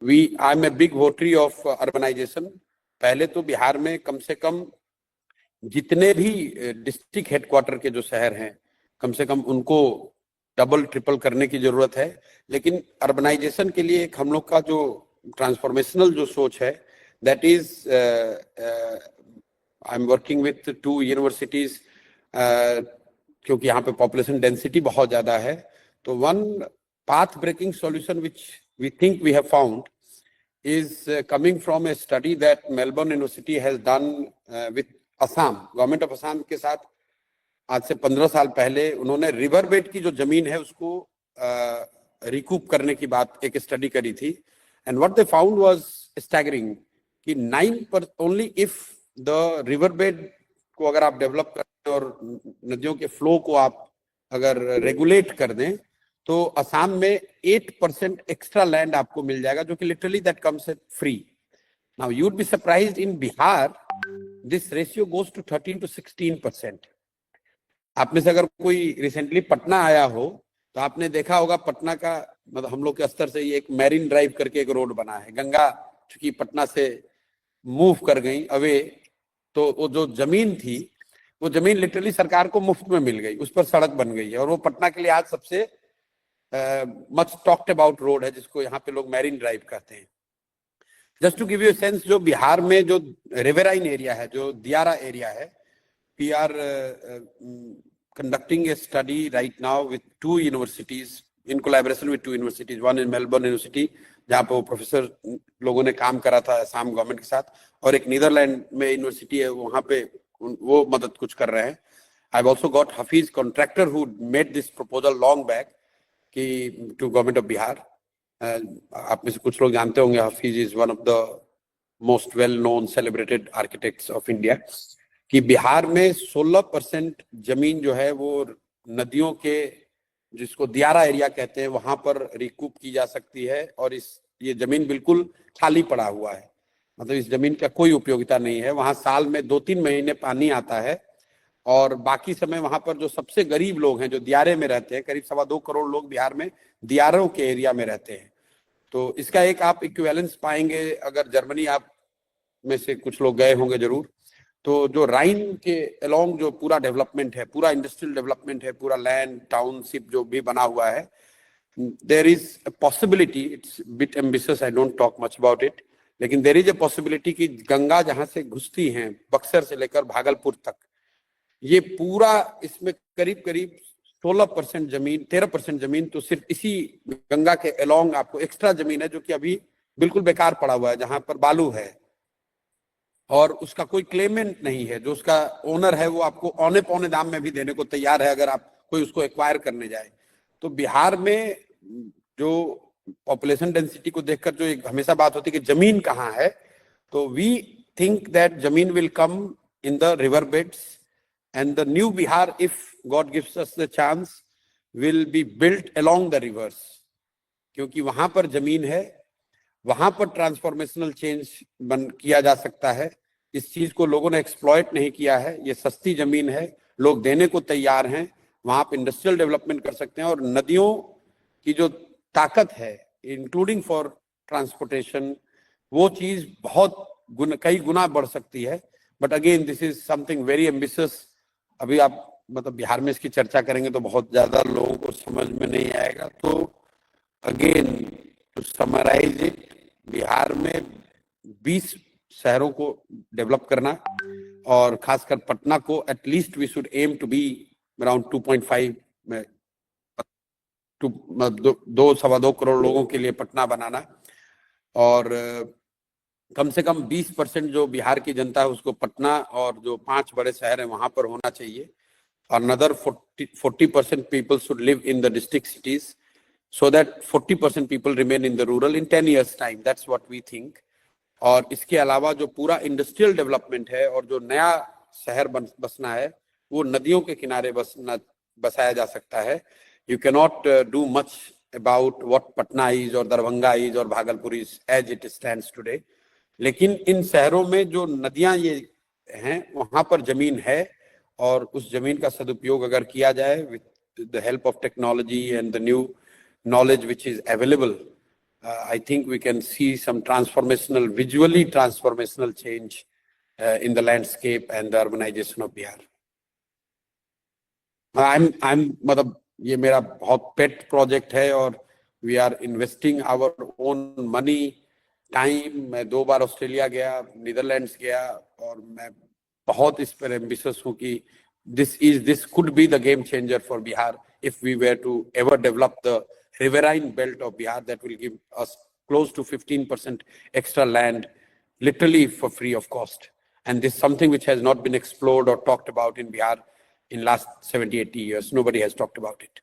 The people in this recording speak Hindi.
I am a big votary of urbanisation. पहले तो बिहार में कम से कम जितने भी डिस्ट्रिक्ट हेडक्वार्टर के जो शहर हैं, कम से कम उनको डबल ट्रिपल करने की जरूरत है। लेकिन अर्बनाइजेशन के लिए एक हम लोग का जो ट्रांसफॉर्मेशनल जो सोच है, that is I am working with 2 universities, क्योंकि यहाँ पे पॉपुलेशन डेंसिटी बहुत ज्यादा है। तो one path breaking solution which we think we have found is coming from a study that Melbourne University has done with Assam, Government of Assam के साथ। आज से 15 साल पहले उन्होंने रिवर बेड की जो जमीन है उसको रिकूप करने की बात एक स्टडी करी थी। And what they found was staggering कि 9 only if the river bed को अगर आप डेवलप करें और नदियों के फ्लो को आप अगर रेगुलेट कर दें, तो असम में 8% एक्स्ट्रा लैंड आपको मिल जाएगा, जो कि literally that comes at free. Now you would be surprised, in Bihar this ratio goes to 13 to 16%। आप में से अगर कोई रिसेंटली पटना आया हो तो आपने देखा होगा पटना का, मतलब हम लोग के स्तर से ये एक मैरीन ड्राइव करके एक रोड बना है। गंगा चूंकि पटना से मूव कर गई अवे, तो वो जो जमीन थी वो जमीन लिटरली सरकार को मुफ्त में मिल गई, उस पर सड़क बन गई है। और वो पटना के लिए आज सबसे मच टॉक्ड अबाउट रोड है, जिसको यहाँ पे लोग मैरीन ड्राइव कहते हैं। Just to give you sense, जो बिहार में जो रिवेराइन एरिया है, जो दियारा एरिया है, we are conducting a study right now with 2 universities in collaboration with 2 universities, one in Melbourne University जहाँ पे वो प्रोफेसर लोगों ने काम करा था असम गवर्नमेंट के साथ, और एक नीदरलैंड में यूनिवर्सिटी है, वहाँ पे वो मदद कुछ कर रहे हैं। I also got Hafeez contractor who made this proposal long back कि टू गवर्नमेंट ऑफ बिहार। आप में से कुछ लोग जानते होंगे, Hafeez is one of the most well known celebrated architects of India. कि बिहार में 16% जमीन जो है वो नदियों के, जिसको दियारा एरिया कहते हैं, वहां पर रिकूप की जा सकती है। और ये जमीन बिल्कुल खाली पड़ा हुआ है, मतलब इस जमीन का कोई उपयोगिता नहीं है। वहां साल में 2-3 महीने पानी आता है, और बाकी समय वहां पर जो सबसे गरीब लोग हैं जो दियारे में रहते हैं, करीब 2.25 करोड़ लोग बिहार में दियारों के एरिया में रहते हैं। तो इसका एक आप इक्विवेलेंस पाएंगे, अगर जर्मनी आप में से कुछ लोग गए होंगे जरूर, तो जो राइन के अलोंग जो पूरा डेवलपमेंट है, पूरा इंडस्ट्रियल डेवलपमेंट है, पूरा लैंड टाउनशिप जो भी बना हुआ है, there is a possibility, its bit ambitious, I don't talk much about it, लेकिन देयर इज अ पॉसिबिलिटी कि गंगा जहां से घुसती है बक्सर से लेकर भागलपुर तक, ये पूरा इसमें करीब करीब 16% जमीन, 13% जमीन तो सिर्फ इसी गंगा के अलोंग आपको एक्स्ट्रा जमीन है, जो कि अभी बिल्कुल बेकार पड़ा हुआ है, जहां पर बालू है और उसका कोई क्लेमेंट नहीं है। जो उसका ओनर है वो आपको औने पौने दाम में भी देने को तैयार है अगर आप कोई उसको एक्वायर करने जाए। तो बिहार में जो पॉपुलेशन डेंसिटी को देखकर जो एक हमेशा बात होती है कि जमीन कहाँ है, तो वी थिंक दैट जमीन will come in the river beds, and the new Bihar, if God gives us the chance, will be built along the reverse. क्योंकि वहां पर जमीन है, वहां पर ट्रांसफॉर्मेशनल चेंज किया जा सकता है। इस चीज को लोगों ने एक्सप्लॉइट नहीं किया है, ये सस्ती जमीन है, लोग देने को तैयार हैं, वहां आप इंडस्ट्रियल डेवलपमेंट कर सकते हैं। और नदियों की जो ताकत है, इंक्लूडिंग फॉर ट्रांसपोर्टेशन, वो चीज बहुत कई गुना बढ़ सकती है। But again this is something very ambitious. अभी आप मतलब बिहार में इसकी चर्चा करेंगे तो बहुत ज्यादा लोगों को समझ में नहीं आएगा। तो again to summarise it, Bihar में 20 शहरों को डेवलप करना, और खासकर पटना को at least we should aim to be around 2.5 में, 2-2.25 करोड़ लोगों के लिए पटना बनाना, और कम से कम 20% जो बिहार की जनता है उसको पटना और जो 5 बड़े शहर हैं वहां पर होना चाहिए। Another 40% people should live in the district cities, so that 40% people remain in the rural in 10 years time. That's what we think. और इसके अलावा जो पूरा इंडस्ट्रियल डेवलपमेंट है और जो नया शहर बसना है, वो नदियों के किनारे बसाया जा सकता है। You cannot do much about what Patna is और दरभंगा इज और Bhagalpur is as it stands today, लेकिन इन शहरों में जो नदियां ये हैं वहां पर जमीन है, और उस जमीन का सदुपयोग अगर किया जाए with the help of technology and the new knowledge which is available, I think we can see some transformational, visually transformational change in the landscape and the urbanization of Bihar. मतलब ये मेरा बहुत पेट प्रोजेक्ट है और we are investing our own money time. मैं 2 बार ऑस्ट्रेलिया गया, नीदरलैंड्स गया और मैं बहुत इस पर एम्बिशियस हूँ कि this could be the game changer for Bihar if we were to ever develop the riverine belt of Bihar that will give us close to 15% extra land literally for free of cost. And this is something which has not been explored or talked about in Bihar in last 70-80 years. Nobody has talked about it.